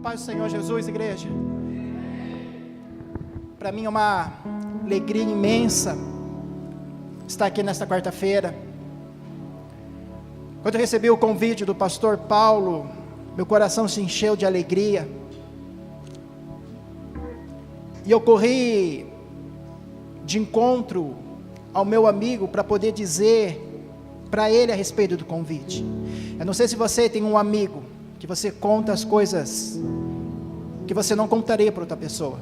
paz do Senhor Jesus, igreja. Para mim é uma alegria imensa estar aqui nesta quarta-feira. Quando eu recebi o convite do pastor Paulo, meu coração se encheu de alegria. E eu corri de encontro ao meu amigo para poder dizer para ele a respeito do convite. Eu não sei se você tem um amigo que você conta as coisas que você não contaria para outra pessoa.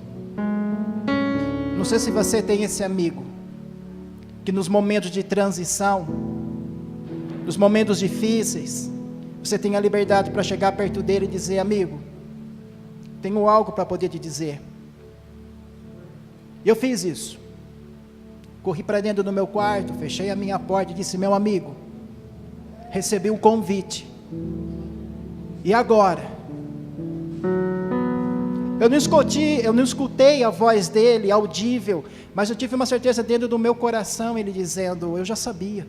Não sei se você tem esse amigo que nos momentos de transição, nos momentos difíceis, você tem a liberdade para chegar perto dele e dizer: amigo, tenho algo para poder te dizer. E eu fiz isso. Corri para dentro do meu quarto, fechei a minha porta e disse: meu amigo, recebi um convite. E agora? Eu não escutei a voz dele audível, mas eu tive uma certeza dentro do meu coração, ele dizendo: eu já sabia.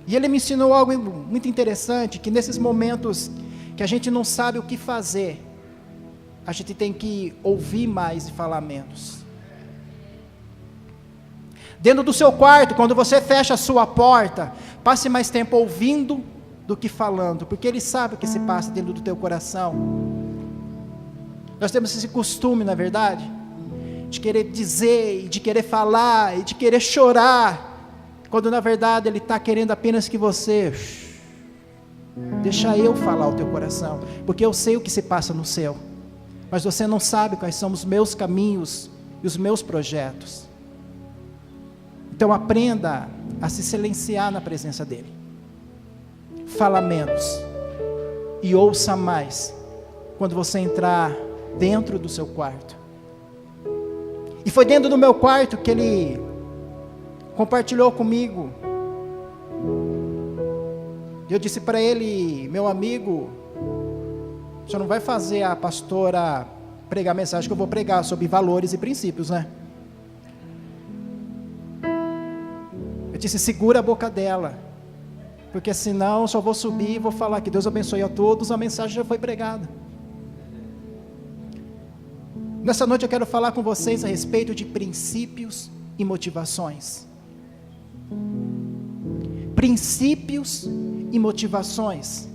E ele me ensinou algo muito interessante, que nesses momentos que a gente não sabe o que fazer, a gente tem que ouvir mais e falar menos. Dentro do seu quarto, quando você fecha a sua porta, passe mais tempo ouvindo do que falando, porque Ele sabe o que se passa dentro do teu coração. Nós temos esse costume, na verdade, de querer dizer, de querer falar, e de querer chorar, quando na verdade Ele está querendo apenas que você, deixa eu falar o teu coração, porque eu sei o que se passa no seu, mas você não sabe quais são os meus caminhos e os meus projetos. Então aprenda a se silenciar na presença dEle. Fala menos e ouça mais quando você entrar dentro do seu quarto. E foi dentro do meu quarto que ele compartilhou comigo. Eu disse para ele: meu amigo, você não vai fazer a pastora pregar a mensagem que eu vou pregar sobre valores e princípios, né? Eu disse: segura a boca dela, porque senão eu só vou subir e vou falar que Deus abençoe a todos, a mensagem já foi pregada. Nessa noite eu quero falar com vocês a respeito de princípios e motivações. Princípios e motivações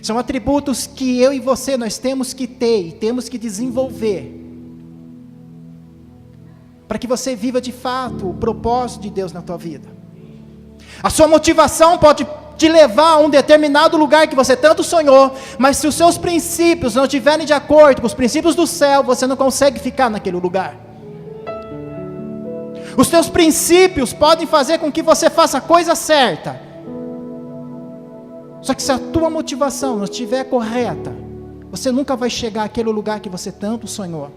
são atributos que eu e você nós temos que ter e temos que desenvolver para que você viva de fato o propósito de Deus na tua vida. A sua motivação pode te levar a um determinado lugar que você tanto sonhou, mas se os seus princípios não estiverem de acordo com os princípios do céu, você não consegue ficar naquele lugar. Os teus princípios podem fazer com que você faça a coisa certa, só que se a tua motivação não estiver correta, você nunca vai chegar àquele lugar que você tanto sonhou.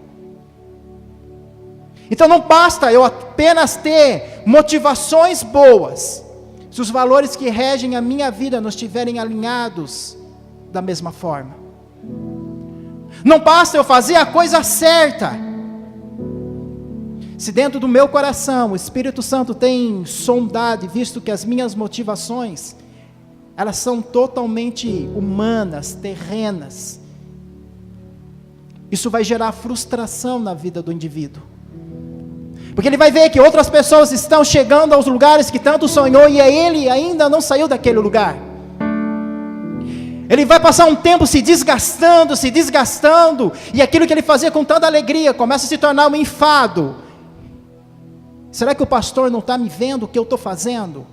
Então não basta eu apenas ter motivações boas, se os valores que regem a minha vida não estiverem alinhados da mesma forma. Não basta eu fazer a coisa certa, se dentro do meu coração o Espírito Santo tem sondado e visto que as minhas motivações, elas são totalmente humanas, terrenas, isso vai gerar frustração na vida do indivíduo. Porque ele vai ver que outras pessoas estão chegando aos lugares que tanto sonhou e ele ainda não saiu daquele lugar. Ele vai passar um tempo se desgastando, e aquilo que ele fazia com tanta alegria começa a se tornar um enfado. Será que o pastor não está me vendo o que eu estou fazendo?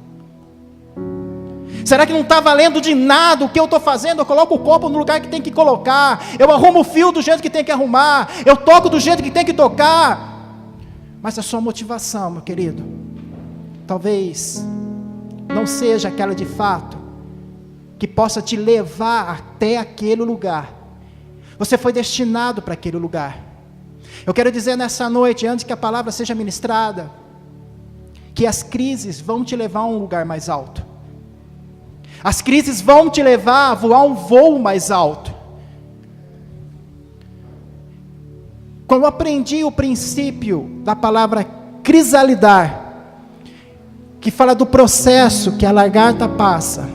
Será que não está valendo de nada o que eu estou fazendo? Eu coloco o copo no lugar que tem que colocar, eu arrumo o fio do jeito que tem que arrumar, eu toco do jeito que tem que tocar. Mas a sua motivação, meu querido, talvez não seja aquela de fato, que possa te levar até aquele lugar. Você foi destinado para aquele lugar. Eu quero dizer nessa noite, antes que a palavra seja ministrada, que as crises vão te levar a um lugar mais alto. As crises vão te levar a voar um voo mais alto. Quando eu aprendi o princípio da palavra crisalidar, que fala do processo que a lagarta passa,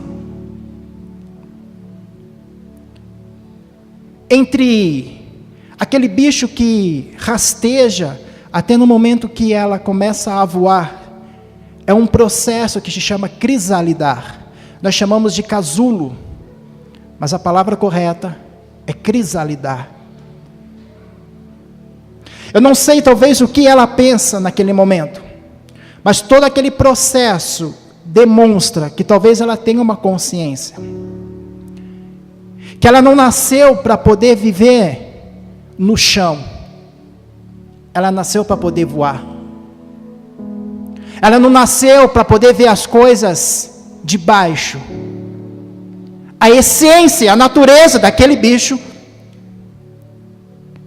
entre aquele bicho que rasteja até no momento que ela começa a voar, é um processo que se chama crisalidar. Nós chamamos de casulo, mas a palavra correta é crisalidar. Eu não sei talvez o que ela pensa naquele momento, mas todo aquele processo demonstra que talvez ela tenha uma consciência, que ela não nasceu para poder viver no chão, ela nasceu para poder voar. Ela não nasceu para poder ver as coisas de baixo. A essência, a natureza daquele bicho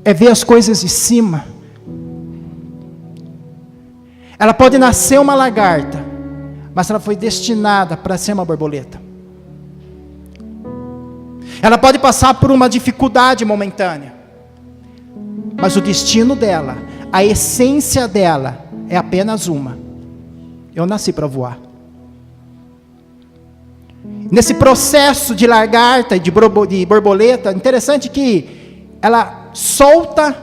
é ver as coisas de cima. Ela pode nascer uma lagarta, mas ela foi destinada para ser uma borboleta. Ela pode passar por uma dificuldade momentânea, mas o destino dela, a essência dela é apenas uma: eu nasci para voar. Nesse processo de lagarta e de borboleta, interessante que ela solta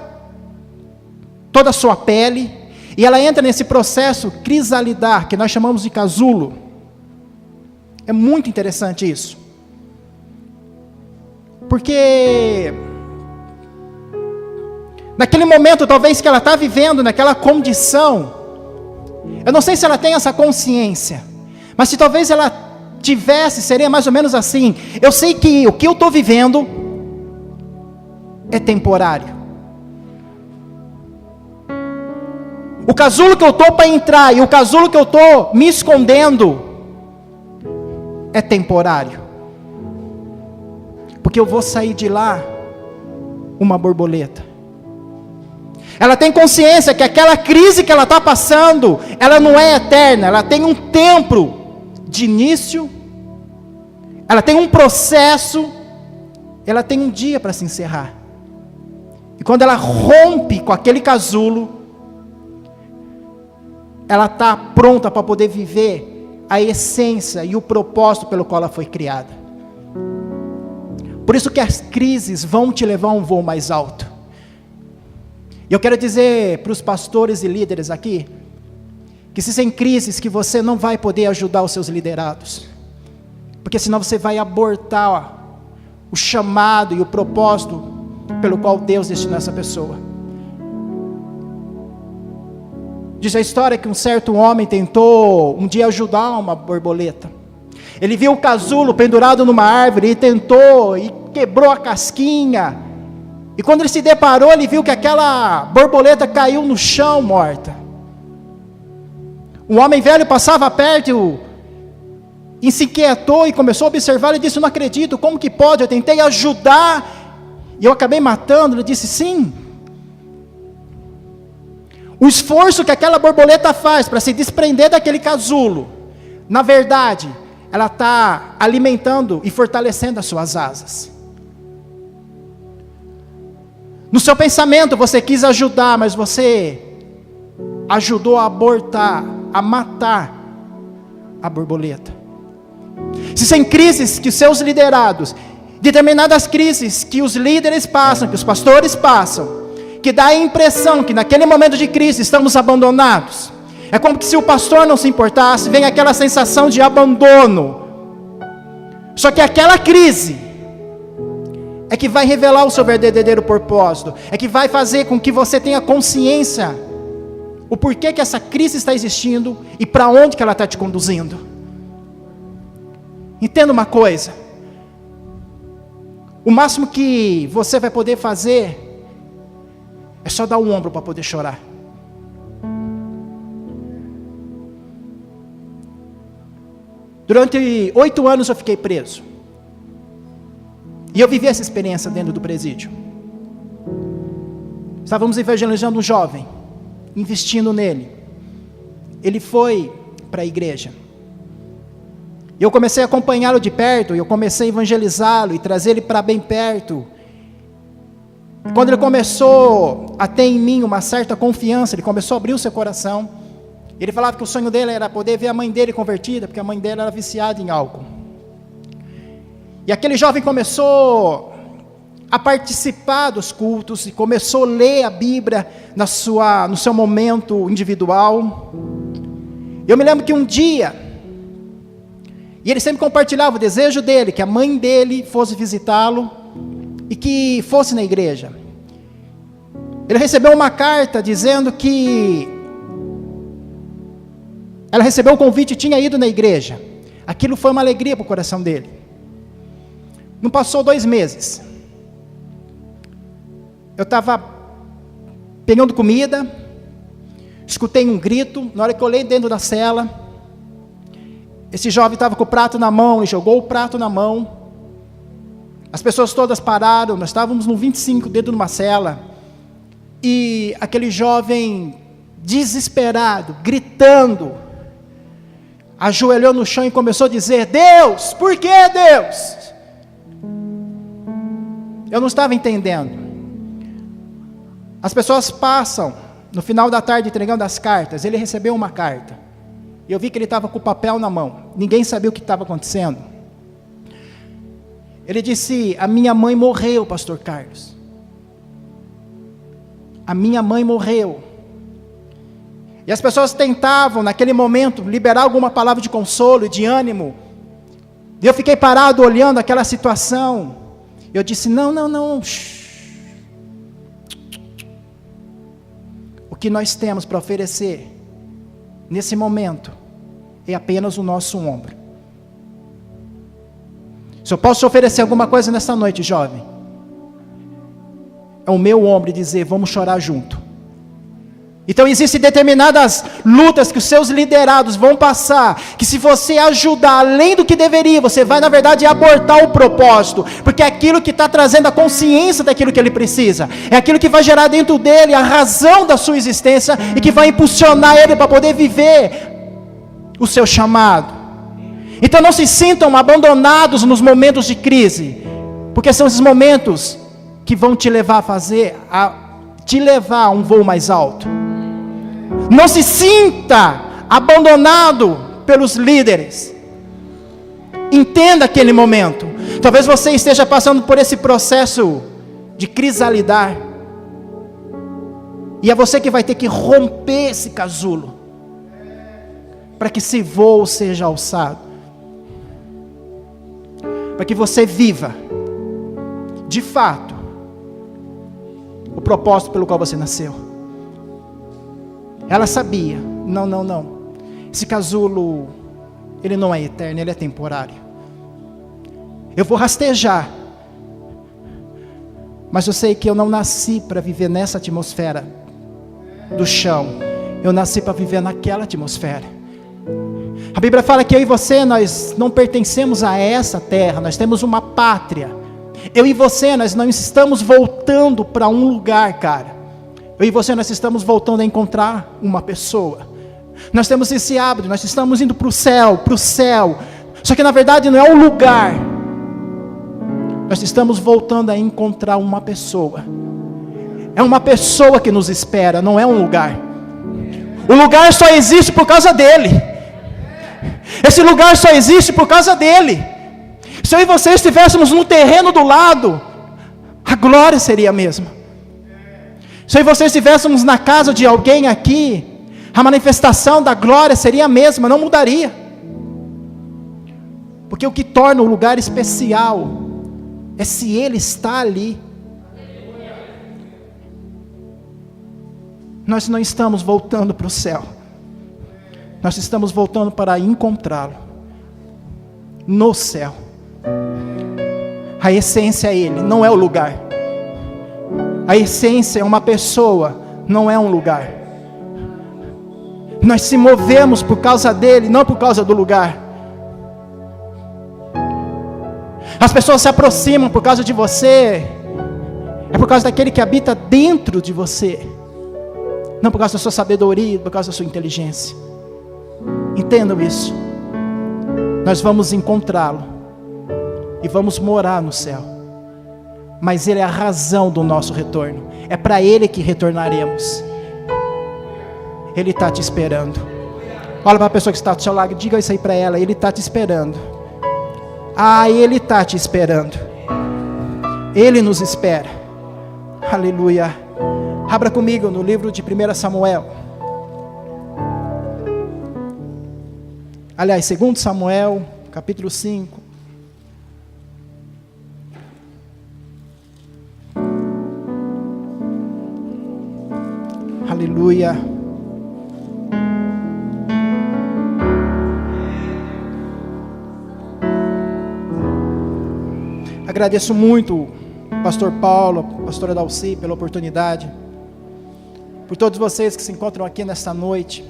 toda a sua pele e ela entra nesse processo crisalidar, que nós chamamos de casulo. É muito interessante isso, porque naquele momento talvez que ela está vivendo, naquela condição, eu não sei se ela tem essa consciência, mas se talvez ela tivesse, seria mais ou menos assim: eu sei que o que eu estou vivendo é temporário. O casulo que eu estou para entrar e o casulo que eu estou me escondendo é temporário, porque eu vou sair de lá uma borboleta. Ela tem consciência que aquela crise que ela está passando, ela não é eterna, ela tem um tempo de início, ela tem um processo, ela tem um dia para se encerrar. E quando ela rompe com aquele casulo, ela está pronta para poder viver a essência e o propósito pelo qual ela foi criada. Por isso que as crises vão te levar a um voo mais alto. E eu quero dizer para os pastores e líderes aqui, que se sem crises que você não vai poder ajudar os seus liderados, porque senão você vai abortar o chamado e o propósito pelo qual Deus destinou essa pessoa. Diz a história que um certo homem tentou um dia ajudar uma borboleta. Ele viu o casulo pendurado numa árvore e tentou, e quebrou a casquinha. E quando ele se deparou, ele viu que aquela borboleta caiu no chão morta. Um homem velho passava perto e se inquietou e começou a observar. Ele disse: eu não acredito, como que pode? Eu tentei ajudar e eu acabei matando. Ele disse: sim. O esforço que aquela borboleta faz para se desprender daquele casulo, na verdade, ela está alimentando e fortalecendo as suas asas. No seu pensamento você quis ajudar, mas você ajudou a abortar, a matar a borboleta. Se sem crises que os seus liderados, determinadas crises que os líderes passam, que os pastores passam, que dá a impressão que naquele momento de crise estamos abandonados, é como que se o pastor não se importasse, vem aquela sensação de abandono. Só que aquela crise é que vai revelar o seu verdadeiro propósito, é que vai fazer com que você tenha consciência o porquê que essa crise está existindo e para onde que ela está te conduzindo. Entenda uma coisa: o máximo que você vai poder fazer é só dar o ombro para poder chorar. Durante 8 anos eu fiquei preso. E eu vivi essa experiência dentro do presídio. Estávamos evangelizando um jovem, investindo nele. Ele foi para a igreja. Eu comecei a acompanhá-lo de perto, eu comecei a evangelizá-lo e trazer ele para bem perto. Quando ele começou a ter em mim uma certa confiança, ele começou a abrir o seu coração. Ele falava que o sonho dele era poder ver a mãe dele convertida, porque a mãe dele era viciada em álcool. E aquele jovem começou a participar dos cultos e começou a ler a Bíblia no seu momento individual. Eu me lembro que um dia, e ele sempre compartilhava o desejo dele, que a mãe dele fosse visitá-lo e que fosse na igreja. Ele recebeu uma carta dizendo que ela recebeu o convite e tinha ido na igreja. Aquilo foi uma alegria para o coração dele. Não passou 2 meses. Eu estava pegando comida, escutei um grito. Na hora que eu olhei dentro da cela, esse jovem estava com o prato na mão e jogou o prato na mão. As pessoas todas pararam. Nós estávamos no 25 dentro de uma cela, e aquele jovem desesperado, gritando, ajoelhou no chão e começou a dizer: Deus, por que Deus? Eu não estava entendendo. As pessoas passam, no final da tarde, entregando as cartas. Ele recebeu uma carta, e eu vi que ele estava com o papel na mão. Ninguém sabia o que estava acontecendo. Ele disse: a minha mãe morreu, pastor Carlos. A minha mãe morreu. E as pessoas tentavam, naquele momento, liberar alguma palavra de consolo e de ânimo. E eu fiquei parado olhando aquela situação. Eu disse: não. O que nós temos para oferecer, nesse momento, é apenas o nosso ombro. Se eu posso te oferecer alguma coisa nessa noite, jovem, é o meu ombro, e dizer: vamos chorar junto. Então existem determinadas lutas que os seus liderados vão passar, que se você ajudar além do que deveria, você vai na verdade abortar o propósito, porque é aquilo que está trazendo a consciência daquilo que ele precisa, é aquilo que vai gerar dentro dele a razão da sua existência, e que vai impulsionar ele para poder viver o seu chamado. Então não se sintam abandonados nos momentos de crise, porque são esses momentos que vão te levar a um voo mais alto. Não se sinta abandonado pelos líderes. Entenda aquele momento. Talvez você esteja passando por esse processo de crisalidar, e é você que vai ter que romper esse casulo, para que esse voo seja alçado, para que você viva, de fato, o propósito pelo qual você nasceu. Ela sabia: não, esse casulo, ele não é eterno, ele é temporário. Eu vou rastejar, mas eu sei que eu não nasci para viver nessa atmosfera do chão. Eu nasci para viver naquela atmosfera. A Bíblia fala que eu e você, nós não pertencemos a essa terra, nós temos uma pátria. Eu e você, nós não estamos voltando para um lugar, cara. Eu e você, nós estamos voltando a encontrar uma pessoa. Nós temos esse hábito, nós estamos indo para o céu. Só que na verdade não é um lugar. Nós estamos voltando a encontrar uma pessoa. É uma pessoa que nos espera, não é um lugar. O lugar só existe por causa dele. Esse lugar só existe por causa dele. Se eu e você estivéssemos no terreno do lado, a glória seria a mesma. Se eu e você estivéssemos na casa de alguém aqui, a manifestação da glória seria a mesma, não mudaria. Porque o que torna o lugar especial é se ele está ali. Nós não estamos voltando para o céu, nós estamos voltando para encontrá-lo no céu. A essência é ele, não é o lugar. A essência é uma pessoa, não é um lugar. Nós se movemos por causa dele, não por causa do lugar. As pessoas se aproximam por causa de você, é por causa daquele que habita dentro de você, não por causa da sua sabedoria, por causa da sua inteligência. Entendam isso. Nós vamos encontrá-lo e vamos morar no céu. Mas ele é a razão do nosso retorno. É para ele que retornaremos. Ele está te esperando. Olha para a pessoa que está ao seu lado, diga isso aí para ela: ele está te esperando. Ele está te esperando. Ele nos espera. Aleluia. Abra comigo no livro de 1 Samuel. Aliás, 2 Samuel, capítulo 5. Aleluia. Agradeço muito pastor Paulo, pastora Dalci, pela oportunidade, por todos vocês que se encontram aqui nesta noite.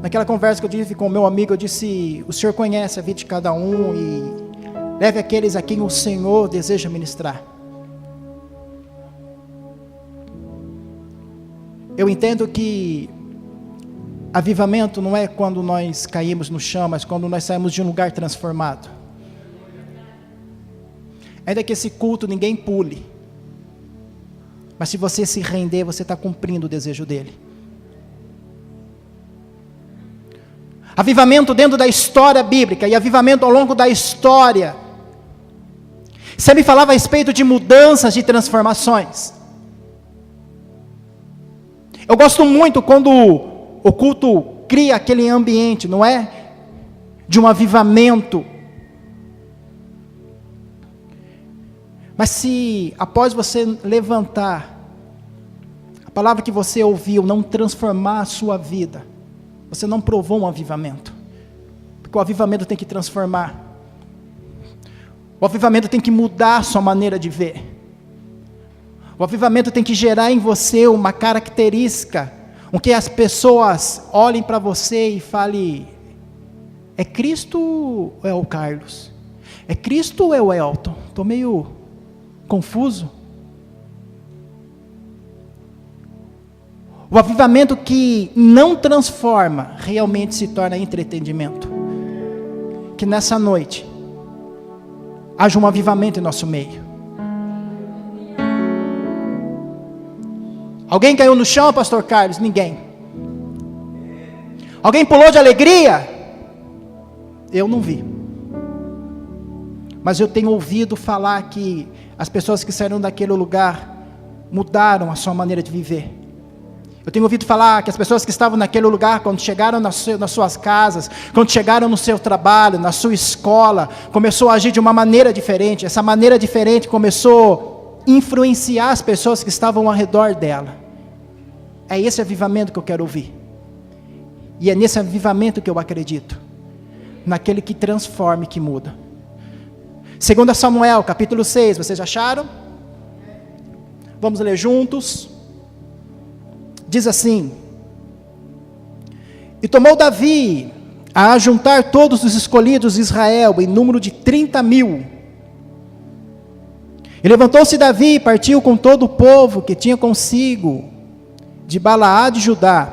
Naquela conversa que eu tive com o meu amigo, eu disse: o Senhor conhece a vida de cada um e leve aqueles a quem o Senhor deseja ministrar. Eu entendo que avivamento não é quando nós caímos no chão, mas quando nós saímos de um lugar transformado. Ainda que esse culto ninguém pule, mas se você se render, você está cumprindo o desejo dele. Avivamento dentro da história bíblica e avivamento ao longo da história sempre falava a respeito de mudanças, de transformações. Eu gosto muito quando o culto cria aquele ambiente, não é? De um avivamento. Mas se após você levantar, a palavra que você ouviu não transformar a sua vida, você não provou um avivamento. Porque o avivamento tem que transformar. O avivamento tem que mudar a sua maneira de ver. O avivamento tem que gerar em você uma característica, com que as pessoas olhem para você e falem: é Cristo ou é o Carlos? É Cristo ou é o Elton? Estou meio confuso. O avivamento que não transforma, realmente se torna entretenimento. Que nessa noite haja um avivamento em nosso meio. Alguém caiu no chão, pastor Carlos? Ninguém. Alguém pulou de alegria? Eu não vi. Mas eu tenho ouvido falar que as pessoas que saíram daquele lugar mudaram a sua maneira de viver. Eu tenho ouvido falar que as pessoas que estavam naquele lugar, quando chegaram nas suas casas, quando chegaram no seu trabalho, na sua escola, começou a agir de uma maneira diferente. Essa maneira diferente começou a influenciar as pessoas que estavam ao redor dela. É esse avivamento que eu quero ouvir. E é nesse avivamento que eu acredito. Naquele que transforma e que muda. 2 Samuel, capítulo 6, vocês acharam? Vamos ler juntos. Diz assim: e tomou Davi a ajuntar todos os escolhidos de Israel, em número de 30.000. E levantou-se Davi e partiu com todo o povo que tinha consigo, de Balaá de Judá,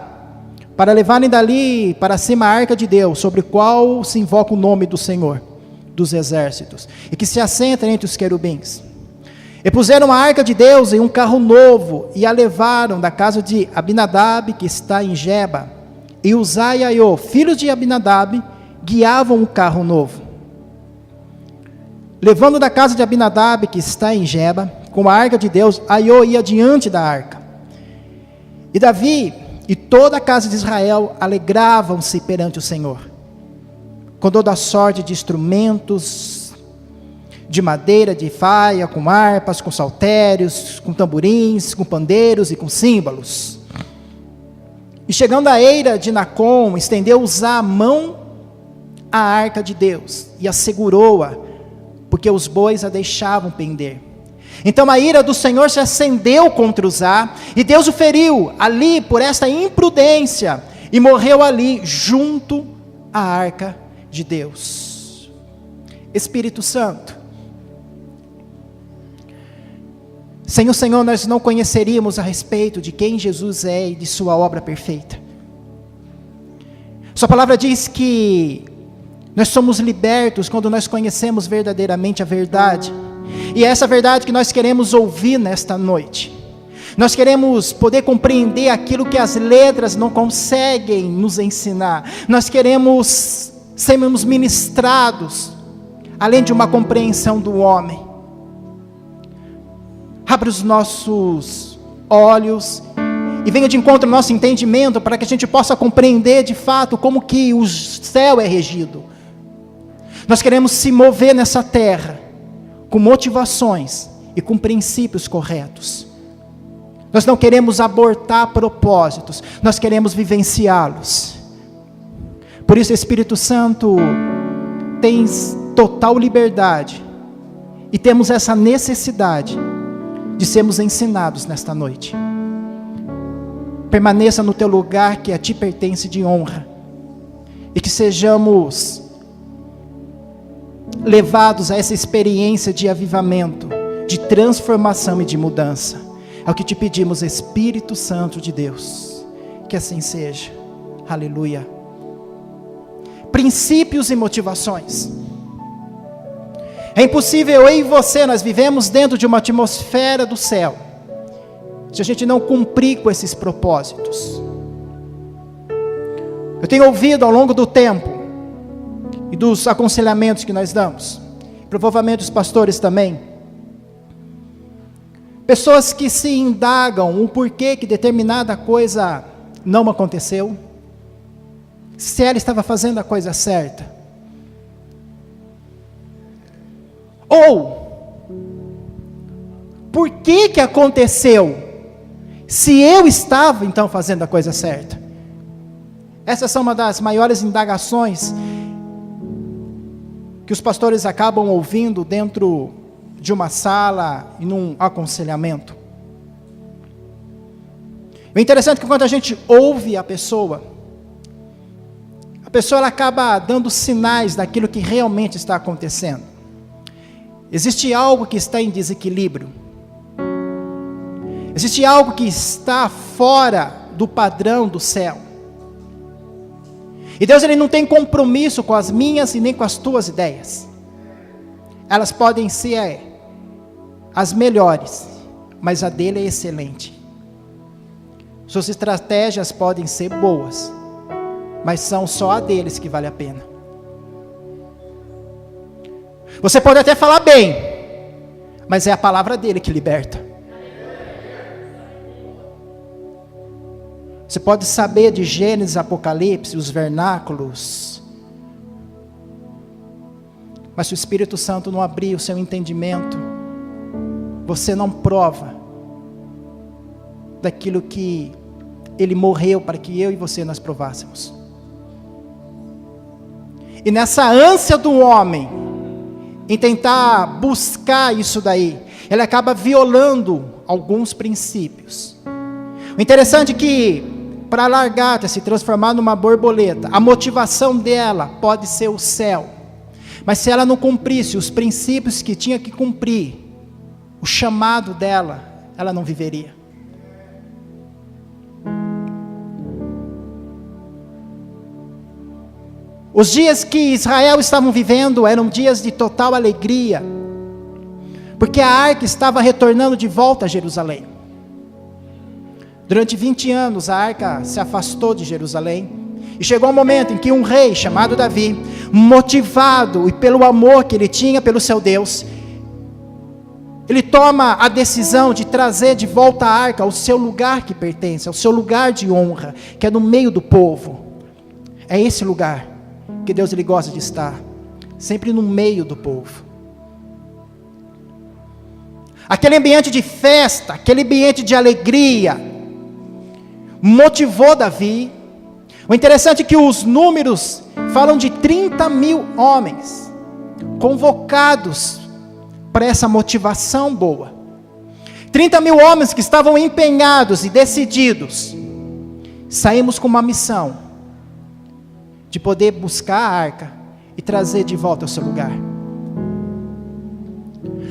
para levarem dali para cima a arca de Deus, sobre o qual se invoca o nome do Senhor dos exércitos, e que se assenta entre os querubins. E puseram a arca de Deus em um carro novo, e a levaram da casa de Abinadab, que está em Geba, e Uzá e Aiô, filhos de Abinadab, guiavam o carro novo. Levando da casa de Abinadab, que está em Geba, com a arca de Deus, Aiô ia diante da arca. E Davi e toda a casa de Israel alegravam-se perante o Senhor, com toda a sorte de instrumentos de madeira, de faia, com harpas, com saltérios, com tamborins, com pandeiros e com símbolos. E chegando à eira de Nacon, estendeu Uzá a mão à arca de Deus, e a segurou-a, porque os bois a deixavam pender. Então a ira do Senhor se acendeu contra Uzá, e Deus o feriu ali por esta imprudência, e morreu ali junto à arca de Deus. Espírito Santo, sem o Senhor nós não conheceríamos a respeito de quem Jesus é e de sua obra perfeita. Sua palavra diz que nós somos libertos quando nós conhecemos verdadeiramente a verdade. E é essa verdade que nós queremos ouvir nesta noite. Nós queremos poder compreender aquilo que as letras não conseguem nos ensinar. Nós queremos sermos ministrados além de uma compreensão do homem. Abra os nossos olhos e venha de encontro ao nosso entendimento, para que a gente possa compreender de fato como que o céu é regido. Nós queremos se mover nessa terra com motivações e com princípios corretos. Nós não queremos abortar propósitos, nós queremos vivenciá-los. Por isso, Espírito Santo, tens total liberdade, e temos essa necessidade de sermos ensinados nesta noite. Permaneça no teu lugar que a ti pertence de honra, e que sejamos levados a essa experiência de avivamento, de transformação e de mudança. É o que te pedimos, Espírito Santo de Deus, que assim seja. Aleluia. Princípios e motivações. É impossível, eu e você, nós vivemos dentro de uma atmosfera do céu, se a gente não cumprir com esses propósitos. Eu tenho ouvido ao longo do tempo, e dos aconselhamentos que nós damos, provavelmente os pastores também, pessoas que se indagam o porquê que determinada coisa não aconteceu, se ela estava fazendo a coisa certa, ou por que aconteceu, se eu estava então fazendo a coisa certa. Essas são uma das maiores indagações que os pastores acabam ouvindo dentro de uma sala e num aconselhamento. O interessante é que quando a gente ouve a pessoa ela acaba dando sinais daquilo que realmente está acontecendo. Existe algo que está em desequilíbrio. Existe algo que está fora do padrão do céu. E Deus, ele não tem compromisso com as minhas e nem com as tuas ideias. Elas podem ser as melhores, mas a dele é excelente. Suas estratégias podem ser boas, mas são só a deles que vale a pena. Você pode até falar bem, mas é a palavra dele que liberta. Você pode saber de Gênesis, Apocalipse, os vernáculos, mas se o Espírito Santo não abrir o seu entendimento, você não prova daquilo que ele morreu para que eu e você nós provássemos. E nessa ânsia do homem em tentar buscar isso daí, ele acaba violando alguns princípios. O interessante é que para a lagarta se transformar numa borboleta, a motivação dela pode ser o céu, mas se ela não cumprisse os princípios que tinha que cumprir, o chamado dela, ela não viveria. Os dias que Israel estavam vivendo eram dias de total alegria, porque a arca estava retornando de volta a Jerusalém. Durante 20 anos a arca se afastou de Jerusalém, e chegou um momento em que um rei chamado Davi, motivado e pelo amor que ele tinha pelo seu Deus, ele toma a decisão de trazer de volta a arca ao seu lugar que pertence, ao seu lugar de honra, que é no meio do povo. É esse lugar que Deus ele gosta de estar, sempre no meio do povo. Aquele ambiente de festa, aquele ambiente de alegria, motivou Davi. O interessante é que os números falam de 30.000 homens, convocados para essa motivação boa. 30.000 homens que estavam empenhados e decididos. Saímos com uma missão, de poder buscar a arca e trazer de volta ao seu lugar.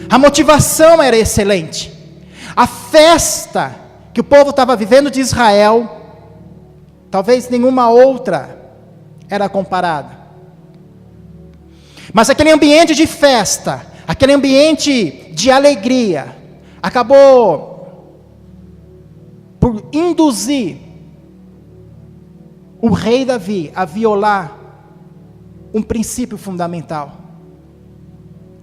A motivação era excelente. A festa que o povo estava vivendo de Israel, talvez nenhuma outra era comparada. Mas aquele ambiente de festa, aquele ambiente de alegria, acabou por induzir o rei Davi a violar um princípio fundamental.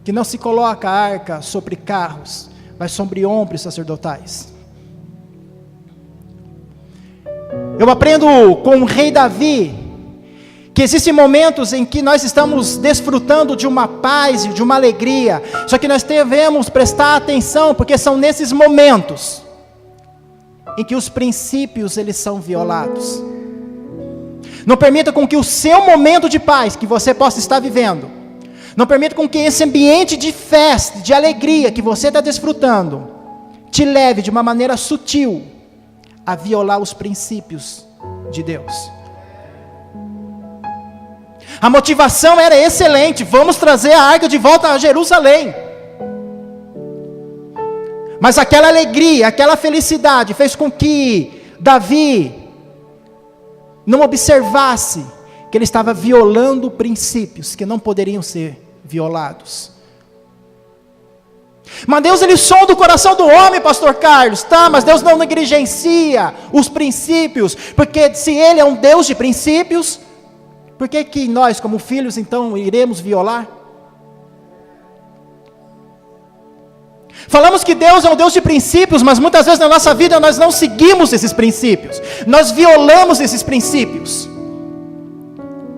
que não se coloca a arca sobre carros, mas sobre ombros sacerdotais. Eu aprendo com o rei Davi, que existem momentos em que nós estamos desfrutando de uma paz e de uma alegria, só que nós devemos prestar atenção, porque são nesses momentos em que os princípios eles são violados. Não permita com que o seu momento de paz que você possa estar vivendo, não permita com que esse ambiente de festa, de alegria que você está desfrutando, te leve de uma maneira sutil a violar os princípios de Deus. A motivação era excelente, vamos trazer a arca de volta a Jerusalém. Mas aquela alegria, aquela felicidade fez com que Davi não observasse que ele estava violando princípios que não poderiam ser violados. Mas Deus ele sonda o coração do homem, pastor Carlos, tá? Mas Deus não negligencia os princípios, porque se Ele é um Deus de princípios, por que nós como filhos então iremos violar? Falamos que Deus é um Deus de princípios, mas muitas vezes na nossa vida nós não seguimos esses princípios, nós violamos esses princípios,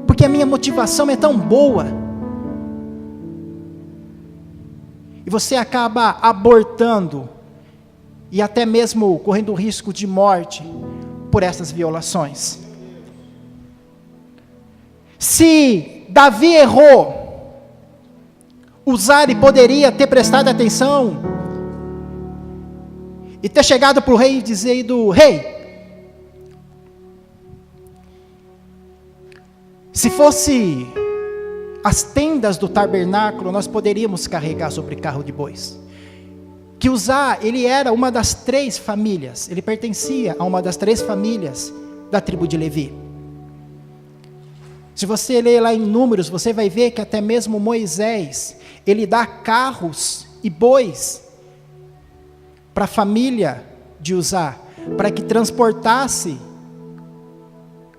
porque a minha motivação é tão boa, e você acaba abortando, e até mesmo correndo o risco de morte, por essas violações. Se Davi errou, Uzá poderia ter prestado atenção, e ter chegado para o rei e dizer: rei, se fosse as tendas do tabernáculo, nós poderíamos carregar sobre carro de bois. Que Uzá, ele era uma das 3 famílias, ele pertencia a uma das 3 famílias da tribo de Levi. Se você ler lá em Números, você vai ver que até mesmo Moisés, ele dá carros e bois para a família de Uzá, para que transportasse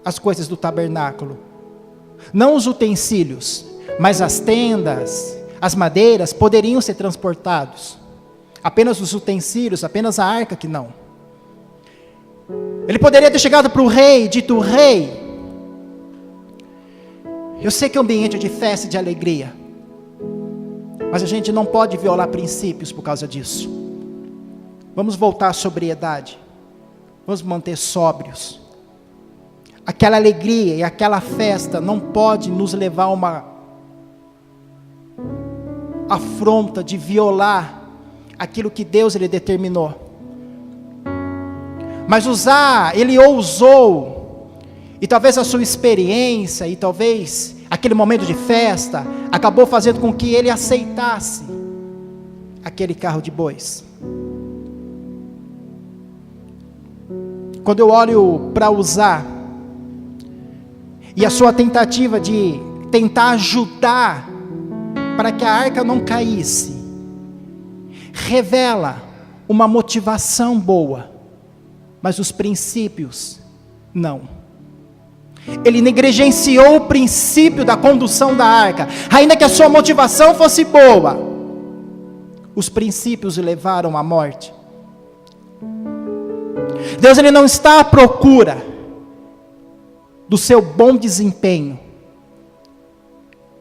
as coisas do tabernáculo. Não os utensílios, mas as tendas, as madeiras poderiam ser transportados. Apenas os utensílios, apenas a arca que não. Ele poderia ter chegado para o rei e dito: rei, eu sei que é um ambiente de festa e de alegria, mas a gente não pode violar princípios por causa disso. Vamos voltar à sobriedade, vamos manter sóbrios. Aquela alegria e aquela festa não pode nos levar a uma afronta de violar aquilo que Deus ele determinou. Mas Uzá, ele ousou, e talvez a sua experiência, e talvez aquele momento de festa, acabou fazendo com que ele aceitasse aquele carro de bois. Quando eu olho para Uzá, e a sua tentativa de tentar ajudar para que a arca não caísse, revela uma motivação boa, mas os princípios não. Ele negligenciou o princípio da condução da arca, ainda que a sua motivação fosse boa, os princípios o levaram à morte. Deus ele não está à procura do seu bom desempenho.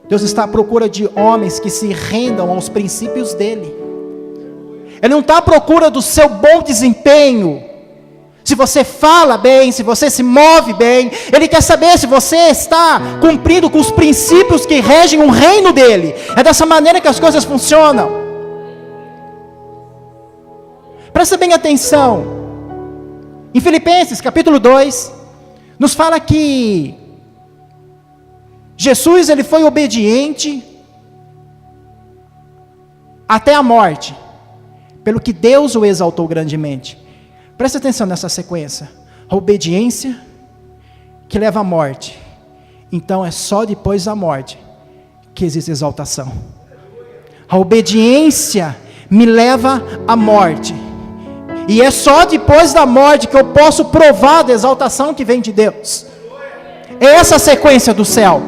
Deus está à procura de homens que se rendam aos princípios dele. Ele não está à procura do seu bom desempenho, se você fala bem, se você se move bem. Ele quer saber se você está cumprindo com os princípios que regem o reino dele. É dessa maneira que as coisas funcionam. Presta bem atenção. Em Filipenses capítulo 2, nos fala que Jesus ele foi obediente até a morte, pelo que Deus o exaltou grandemente. Presta atenção nessa sequência. A obediência que leva à morte. Então é só depois da morte que existe exaltação. A obediência me leva à morte. E é só depois da morte que eu posso provar da exaltação que vem de Deus. É essa a sequência do céu.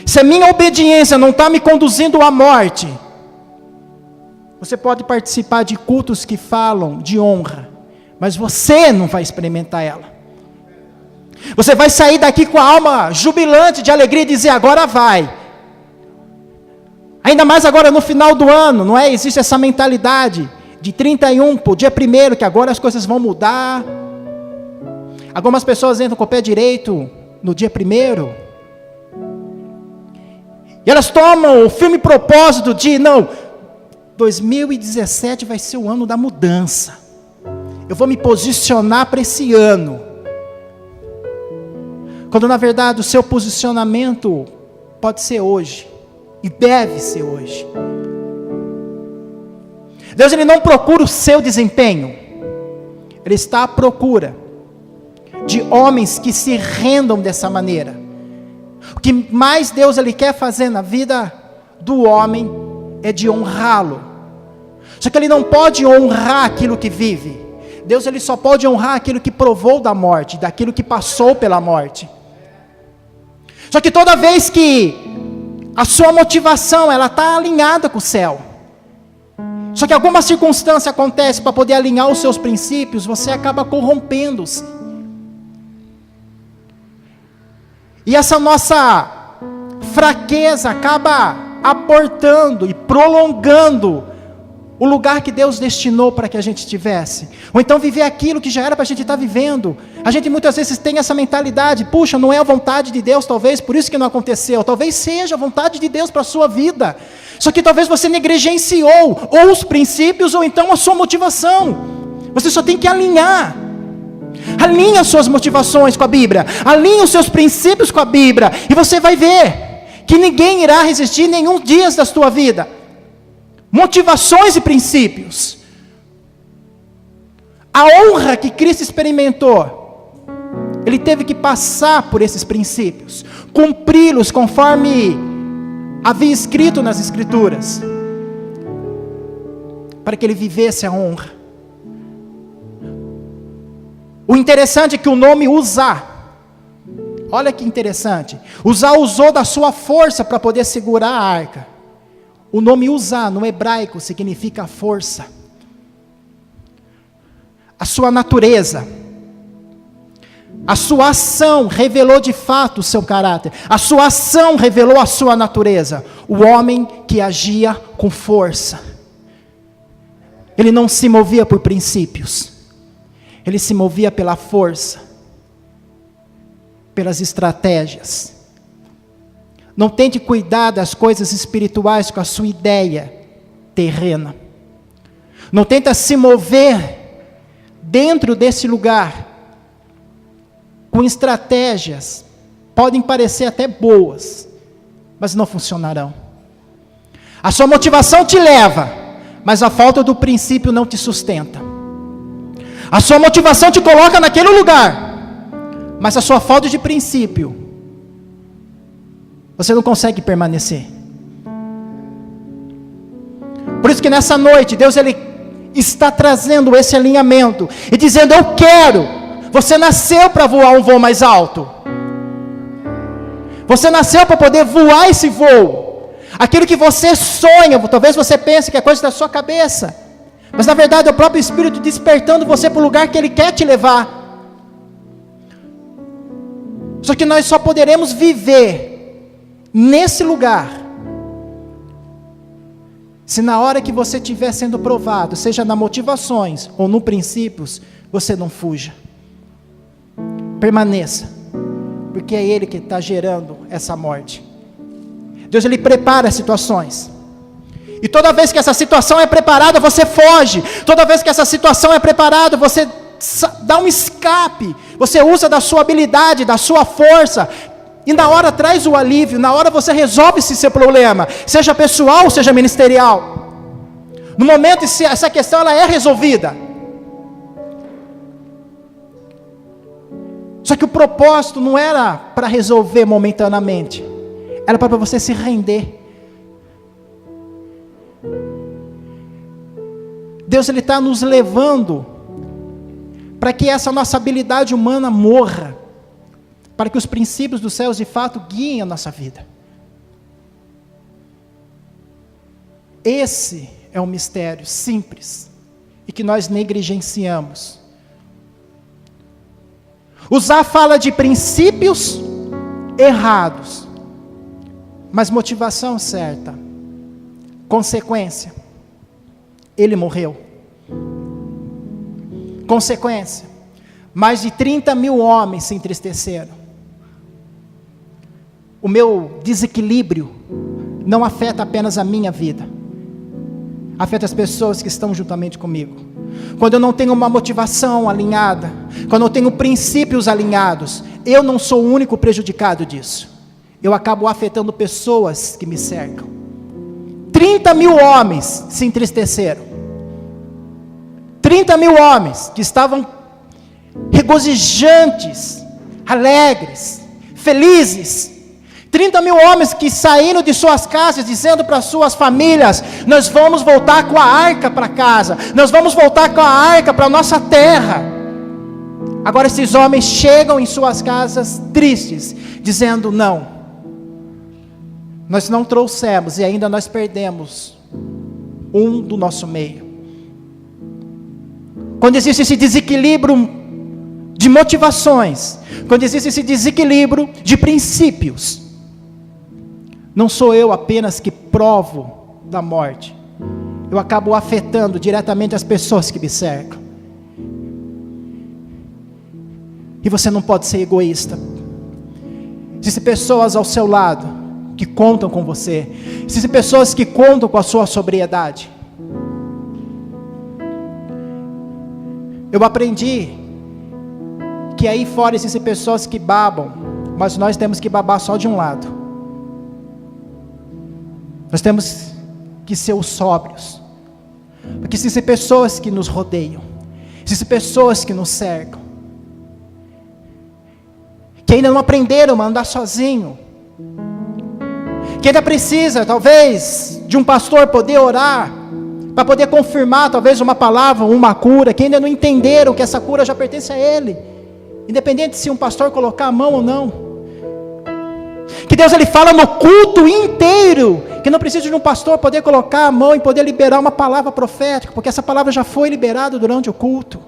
se a minha obediência não está me conduzindo à morte, você pode participar de cultos que falam de honra, mas você não vai experimentar ela. Você vai sair daqui com a alma jubilante de alegria e dizer, agora vai. Ainda mais agora no final do ano, não é? Existe essa mentalidade de 31 para o dia 1º, que agora as coisas vão mudar. Algumas pessoas entram com o pé direito no dia 1º, e elas tomam o firme propósito de, não, 2017 vai ser o ano da mudança. Eu vou me posicionar para esse ano. Quando na verdade o seu posicionamento pode ser hoje. E deve ser hoje. Deus, Ele não procura o seu desempenho. Ele está à procura de homens que se rendam dessa maneira. O que mais Deus Ele quer fazer na vida do homem é de honrá-lo. Só que Ele não pode honrar aquilo que vive. Deus Ele só pode honrar aquilo que provou da morte, daquilo que passou pela morte. Só que toda vez que a sua motivação ela está alinhada com o céu, só que alguma circunstância acontece para poder alinhar os seus princípios, você acaba corrompendo-se. E essa nossa fraqueza acaba abortando e prolongando o lugar que Deus destinou para que a gente estivesse. Ou então viver aquilo que já era para a gente estar vivendo. A gente muitas vezes tem essa mentalidade, puxa, não é a vontade de Deus talvez, por isso que não aconteceu. Talvez seja a vontade de Deus para a sua vida. Só que talvez você negligenciou ou os princípios ou então a sua motivação. Você só tem que alinhar. Alinhe as suas motivações com a Bíblia. Alinhe os seus princípios com a Bíblia. E você vai ver que ninguém irá resistir nenhum dia da sua vida. Motivações e princípios. A honra que Cristo experimentou, Ele teve que passar por esses princípios, cumpri-los conforme havia escrito nas Escrituras, para que Ele vivesse a honra. O interessante é que o nome Uzá, olha que interessante, Uzá usou da sua força para poder segurar a arca. O nome Uzá no hebraico significa força. A sua natureza, a sua ação revelou de fato o seu caráter. A sua ação revelou a sua natureza. O homem que agia com força. Ele não se movia por princípios. Ele se movia pela força, pelas estratégias. Não tente cuidar das coisas espirituais com a sua ideia terrena. Não tenta se mover dentro desse lugar com estratégias, podem parecer até boas, mas não funcionarão. A sua motivação te leva, mas a falta do princípio não te sustenta. A sua motivação te coloca naquele lugar, mas a sua falta de princípio, você não consegue permanecer. Por isso que nessa noite, Deus Ele está trazendo esse alinhamento, e dizendo, eu quero, você nasceu para voar um voo mais alto. Você nasceu para poder voar esse voo. Aquilo que você sonha, talvez você pense que é coisa da sua cabeça, mas na verdade é o próprio Espírito despertando você para o lugar que Ele quer te levar. Só que nós só poderemos viver nesse lugar, se na hora que você estiver sendo provado, seja nas motivações ou nos princípios, você não fuja. Permaneça, porque é Ele que está gerando essa morte. Deus Ele prepara as situações, e toda vez que essa situação é preparada, você foge. Toda vez que essa situação é preparada, você dá um escape, você usa da sua habilidade, da sua força, e na hora traz o alívio, na hora você resolve esse seu problema, seja pessoal, seja ministerial. No momento essa questão ela é resolvida. Só que o propósito não era para resolver momentaneamente, era para você se render. Deus Ele está nos levando para que essa nossa habilidade humana morra, para que os princípios dos céus de fato guiem a nossa vida. Esse é um mistério simples e que nós negligenciamos. Uzá fala de princípios errados, mas motivação certa. Consequência, ele morreu. Consequência, mais de 30 mil homens se entristeceram. O meu desequilíbrio não afeta apenas a minha vida, afeta as pessoas que estão juntamente comigo. Quando eu não tenho uma motivação alinhada, quando eu tenho princípios alinhados, eu não sou o único prejudicado disso. Eu acabo afetando pessoas que me cercam. 30 mil homens se entristeceram. 30 mil homens que estavam regozijantes, alegres, felizes. 30 mil homens que saíram de suas casas, dizendo para suas famílias: nós vamos voltar com a arca para casa, nós vamos voltar com a arca para a nossa terra. Agora esses homens chegam em suas casas tristes, dizendo: não, nós não trouxemos e ainda nós perdemos um do nosso meio. Quando existe esse desequilíbrio de motivações, quando existe esse desequilíbrio de princípios, não sou eu apenas que provo da morte, eu acabo afetando diretamente as pessoas que me cercam. E você não pode ser egoísta. Existem pessoas ao seu lado que contam com você, existem pessoas que contam com a sua sobriedade. Eu aprendi que aí fora existem pessoas que babam, mas nós temos que babar só de um lado. Nós temos que ser os sóbrios, porque existem pessoas que nos rodeiam, existem pessoas que nos cercam, que ainda não aprenderam a andar sozinho, que ainda precisa talvez de um pastor poder orar, para poder confirmar talvez uma palavra, uma cura, que ainda não entenderam que essa cura já pertence a ele, independente se um pastor colocar a mão ou não. Que Deus ele fala no culto inteiro, que não precisa de um pastor poder colocar a mão e poder liberar uma palavra profética, porque essa palavra já foi liberada durante o culto.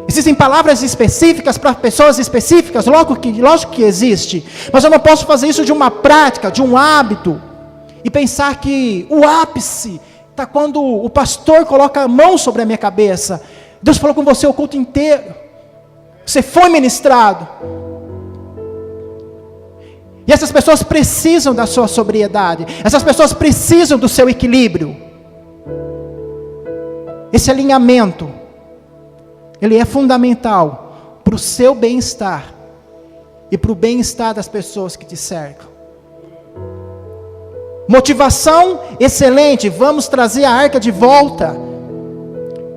Existem palavras específicas para pessoas específicas, lógico que existe, mas eu não posso fazer isso de uma prática, de um hábito, e pensar que o ápice está quando o pastor coloca a mão sobre a minha cabeça. Deus falou com você o culto inteiro, você foi ministrado. E essas pessoas precisam da sua sobriedade, essas pessoas precisam do seu equilíbrio. Esse alinhamento, ele é fundamental para o seu bem-estar e para o bem-estar das pessoas que te cercam. Motivação excelente, vamos trazer a arca de volta.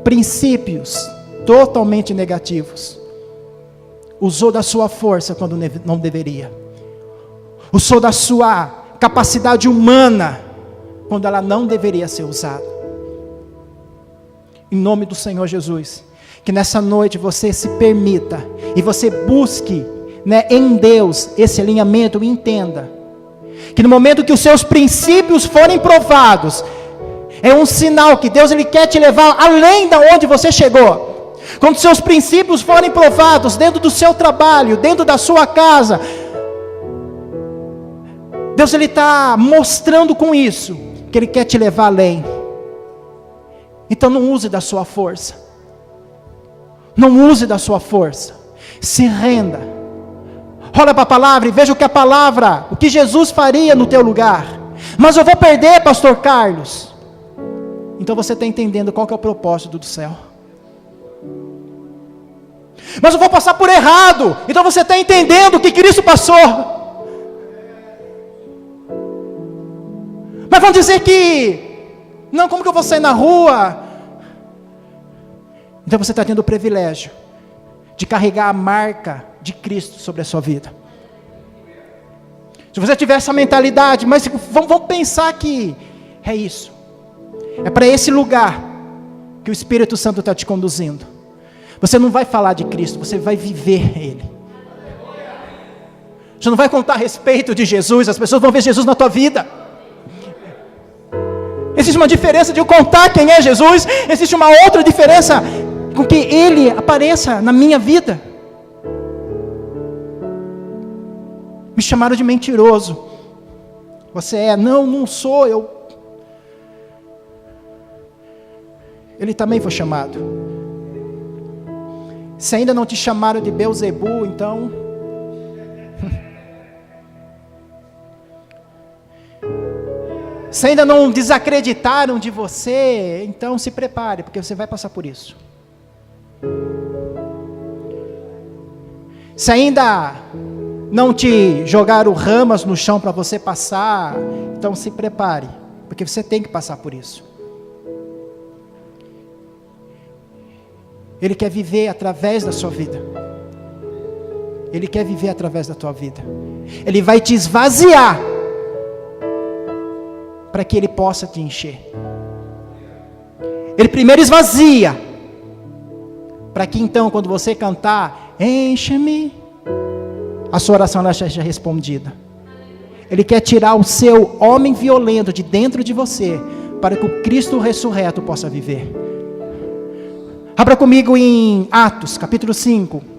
Princípios totalmente negativos. Usou da sua força quando não deveria. Usou da sua capacidade humana quando ela não deveria ser usada. Em nome do Senhor Jesus, que nessa noite você se permita e você busque, em Deus esse alinhamento e entenda que no momento que os seus princípios forem provados, é um sinal que Deus ele quer te levar além da onde você chegou. Quando seus princípios forem provados dentro do seu trabalho, dentro da sua casa, Deus ele está mostrando com isso que ele quer te levar além. Então não use da sua força, não use da sua força, se renda. Olha para a palavra e veja o que Jesus faria no teu lugar. Mas eu vou perder, pastor Carlos. Então você está entendendo qual que é o propósito do céu. Mas eu vou passar por errado. Então você está entendendo o que Cristo passou. Mas vão dizer que, não, como que eu vou sair na rua? Então você está tendo o privilégio de carregar a marca de Cristo sobre a sua vida. Se você tiver essa mentalidade, mas vamos pensar que é isso. É para esse lugar que o Espírito Santo está te conduzindo. Você não vai falar de Cristo, você vai viver Ele. Você não vai contar a respeito de Jesus, as pessoas vão ver Jesus na tua vida. Existe uma diferença de eu contar quem é Jesus. Existe uma outra diferença com que Ele apareça na minha vida. Me chamaram de mentiroso. Você é? Não sou eu. Ele também foi chamado. Se ainda não te chamaram de Beelzebu, então... Se ainda não desacreditaram de você, então se prepare, porque você vai passar por isso. Se ainda não te jogaram ramas no chão para você passar, então se prepare, porque você tem que passar por isso. Ele quer viver através da sua vida. Ele quer viver através da tua vida. Ele vai te esvaziar para que Ele possa te encher. Ele primeiro esvazia, para que então, quando você cantar, enche-me, a sua oração ela seja respondida. Ele quer tirar o seu homem violento de dentro de você, para que o Cristo ressurreto possa viver. Abra comigo em Atos, capítulo 5.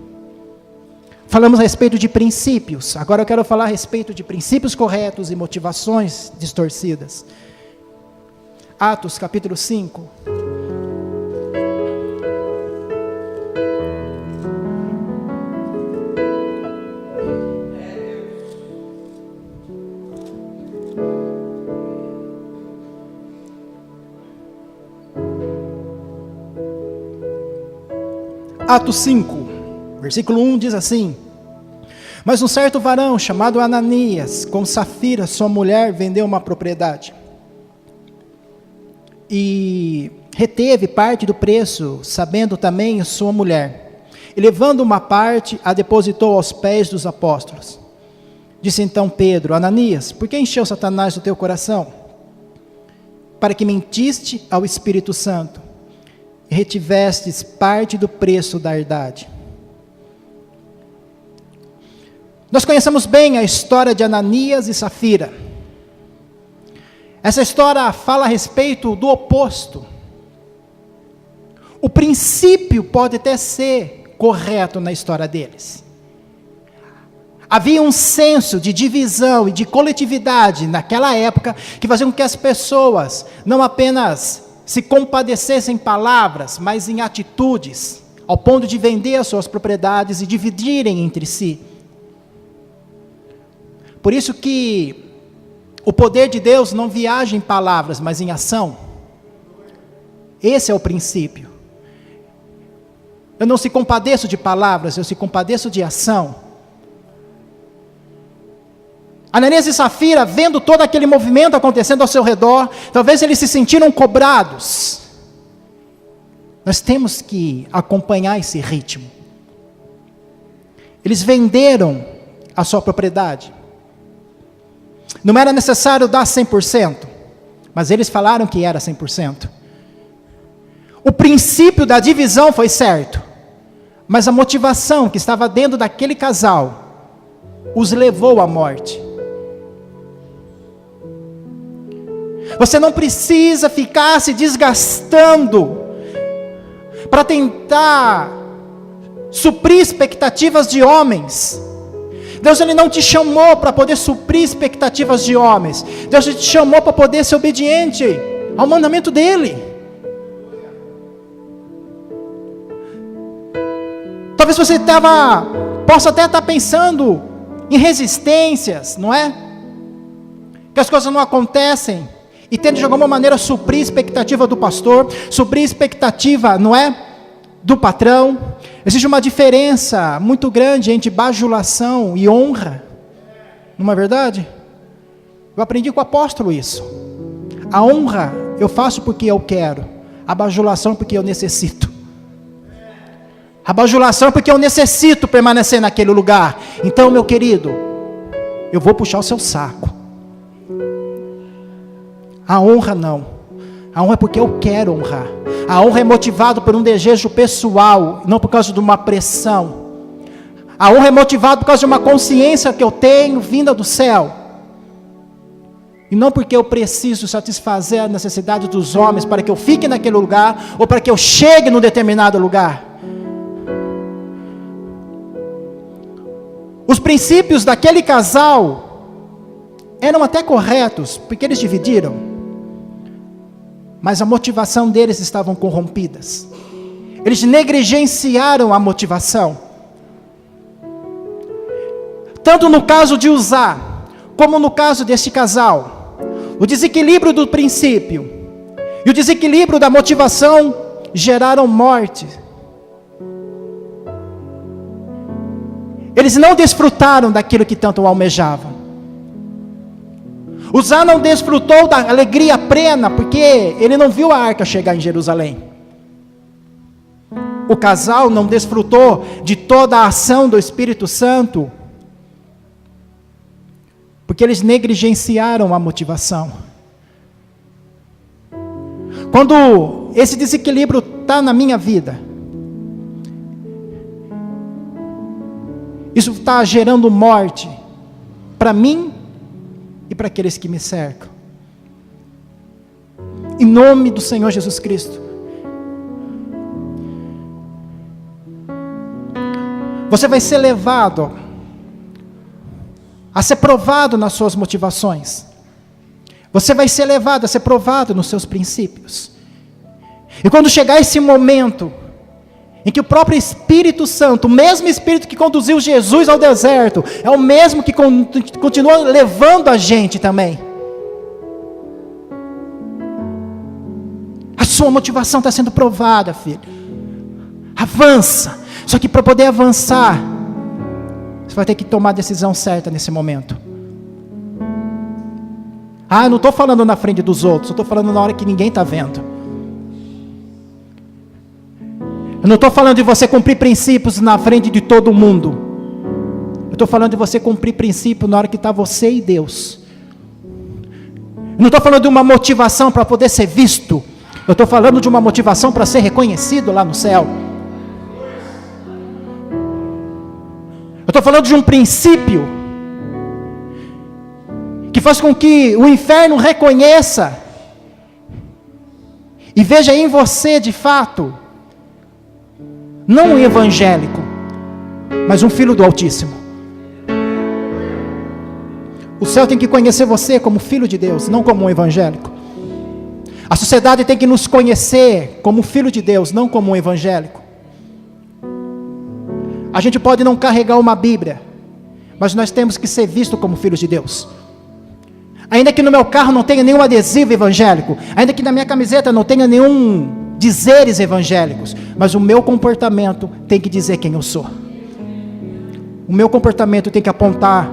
Falamos a respeito de princípios. Agora eu quero falar a respeito de princípios corretos e motivações distorcidas. Atos, capítulo 5. Atos 5. Versículo 1 diz assim: mas um certo varão chamado Ananias, com Safira, sua mulher, vendeu uma propriedade e reteve parte do preço, sabendo também sua mulher, e levando uma parte, a depositou aos pés dos apóstolos. Disse então Pedro: Ananias, por que encheu Satanás o teu coração, para que mentiste ao Espírito Santo, e retivestes parte do preço da herdade? Nós conhecemos bem a história de Ananias e Safira. Essa história fala a respeito do oposto. O princípio pode até ser correto na história deles. Havia um senso de divisão e de coletividade naquela época que fazia com que as pessoas não apenas se compadecessem em palavras, mas em atitudes, ao ponto de vender as suas propriedades e dividirem entre si. Por isso que o poder de Deus não viaja em palavras, mas em ação. Esse é o princípio. Eu não se compadeço de palavras, eu se compadeço de ação. Ananias e Safira, vendo todo aquele movimento acontecendo ao seu redor, talvez eles se sentiram cobrados. Nós temos que acompanhar esse ritmo. Eles venderam a sua propriedade. Não era necessário dar 100%, mas eles falaram que era 100%. O princípio da divisão foi certo, mas a motivação que estava dentro daquele casal os levou à morte. Você não precisa ficar se desgastando para tentar suprir expectativas de homens. Deus ele não te chamou para poder suprir expectativas de homens. Deus te chamou para poder ser obediente ao mandamento dele. Talvez você possa até estar pensando em resistências, não é? Que as coisas não acontecem e tenta de alguma maneira suprir a expectativa do pastor, suprir a expectativa, não é? Do patrão. Existe uma diferença muito grande entre bajulação e honra. Não é verdade? Eu aprendi com o apóstolo isso. A honra eu faço porque eu quero. A bajulação porque eu necessito. A bajulação porque eu necessito permanecer naquele lugar. Então, meu querido, eu vou puxar o seu saco. A honra não. A honra é porque eu quero honrar. A honra é motivada por um desejo pessoal, não por causa de uma pressão. A honra é motivada por causa de uma consciência que eu tenho vinda do céu. E não porque eu preciso satisfazer a necessidade dos homens para que eu fique naquele lugar, ou para que eu chegue num determinado lugar. Os princípios daquele casal eram até corretos, porque eles dividiram, mas a motivação deles estavam corrompidas. Eles negligenciaram a motivação. Tanto no caso de Uzá, como no caso deste casal, o desequilíbrio do princípio e o desequilíbrio da motivação geraram morte. Eles não desfrutaram daquilo que tanto almejavam. Uzá não desfrutou da alegria plena, porque ele não viu a arca chegar em Jerusalém. O casal não desfrutou de toda a ação do Espírito Santo, porque eles negligenciaram a motivação. Quando esse desequilíbrio está na minha vida, isso está gerando morte para mim e para aqueles que me cercam. Em nome do Senhor Jesus Cristo. Você vai ser levado a ser provado nas suas motivações. Você vai ser levado a ser provado nos seus princípios. E quando chegar esse momento em que o próprio Espírito Santo, o mesmo Espírito que conduziu Jesus ao deserto, é o mesmo que continua levando a gente também. A sua motivação está sendo provada, filho. Avança. Só que para poder avançar, você vai ter que tomar a decisão certa nesse momento. Eu não estou falando na frente dos outros, eu estou falando na hora que ninguém está vendo. Eu não estou falando de você cumprir princípios na frente de todo mundo. Eu estou falando de você cumprir princípios na hora que está você e Deus. Eu não estou falando de uma motivação para poder ser visto. Eu estou falando de uma motivação para ser reconhecido lá no céu. Eu estou falando de um princípio que faz com que o inferno reconheça e veja em você de fato não um evangélico, mas um filho do Altíssimo. O céu tem que conhecer você como filho de Deus, não como um evangélico. A sociedade tem que nos conhecer como filho de Deus, não como um evangélico. A gente pode não carregar uma Bíblia, mas nós temos que ser vistos como filhos de Deus. Ainda que no meu carro não tenha nenhum adesivo evangélico, ainda que na minha camiseta não tenha nenhum dizeres evangélicos, mas o meu comportamento tem que dizer quem eu sou. O meu comportamento tem que apontar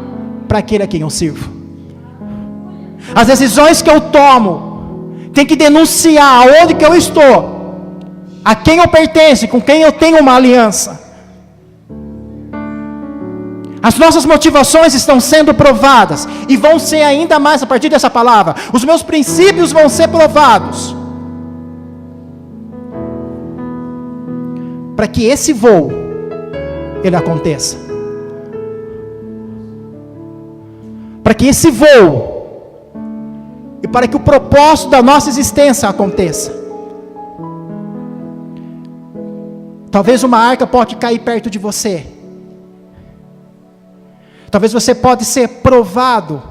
para aquele a quem eu sirvo. As decisões que eu tomo tem que denunciar aonde que eu estou, a quem eu pertenço, com quem eu tenho uma aliança. As nossas motivações estão sendo provadas, e vão ser ainda mais a partir dessa palavra. Os meus princípios vão ser provados, para que esse voo, ele aconteça. Para que esse voo, e para que o propósito da nossa existência aconteça. Talvez uma arca pode cair perto de você. Talvez você pode ser provado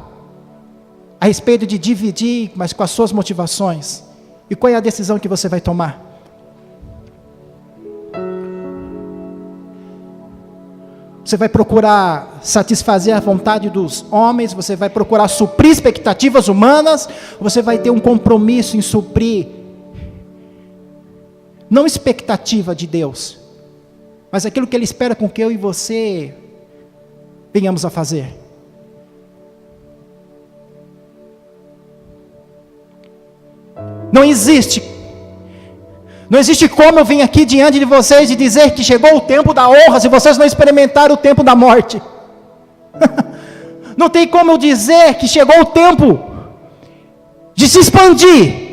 a respeito de dividir, mas com as suas motivações. E qual é a decisão que você vai tomar? Você vai procurar satisfazer a vontade dos homens? Você vai procurar suprir expectativas humanas? Ou você vai ter um compromisso em suprir, não expectativa de Deus, mas aquilo que Ele espera com que eu e você venhamos a fazer? Não existe como eu vim aqui diante de vocês e dizer que chegou o tempo da honra, se vocês não experimentaram o tempo da morte. Não tem como eu dizer que chegou o tempo de se expandir,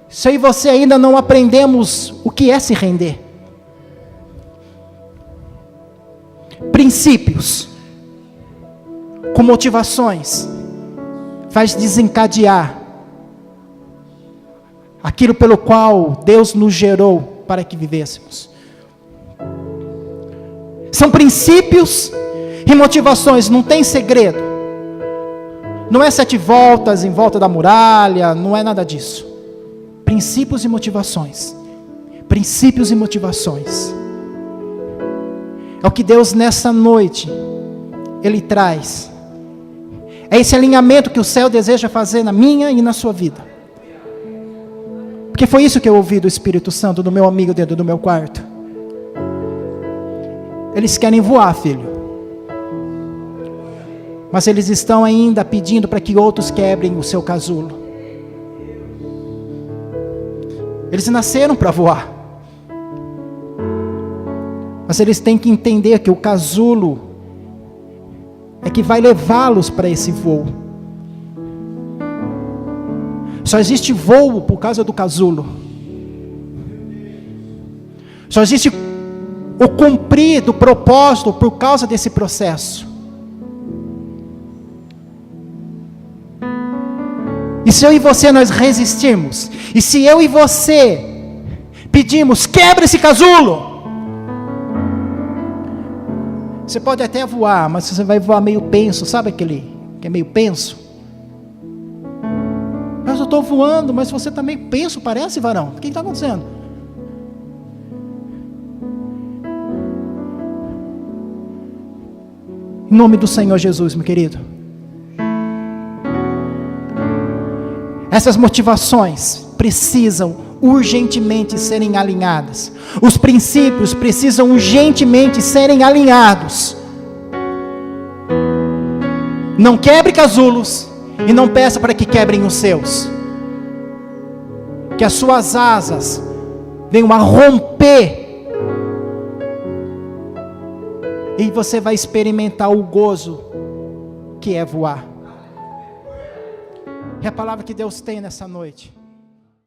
se eu e você ainda não aprendemos o que é se render. Princípios com motivações faz desencadear aquilo pelo qual Deus nos gerou para que vivêssemos. São princípios e motivações, não tem segredo. Não é 7 voltas em volta da muralha, não é nada disso. Princípios e motivações. Princípios e motivações. É o que Deus nessa noite, Ele traz. É esse alinhamento que o céu deseja fazer na minha e na sua vida. Porque foi isso que eu ouvi do Espírito Santo, do meu amigo dentro do meu quarto. Eles querem voar, filho. Mas eles estão ainda pedindo para que outros quebrem o seu casulo. Eles nasceram para voar. Mas eles têm que entender que o casulo é que vai levá-los para esse voo. Só existe voo por causa do casulo. Só existe o cumprir do propósito por causa desse processo. E se eu e você nós resistirmos, e se eu e você pedimos, quebra esse casulo, você pode até voar, mas você vai voar meio penso, sabe aquele que é meio penso? Mas eu estou voando, mas você também penso, parece, varão? O que está acontecendo? Em nome do Senhor Jesus, meu querido. Essas motivações precisam urgentemente serem alinhadas. Os princípios precisam urgentemente serem alinhados. Não quebre casulos e não peça para que quebrem os seus. Que as suas asas venham a romper e você vai experimentar o gozo que é voar. É a palavra que Deus tem nessa noite.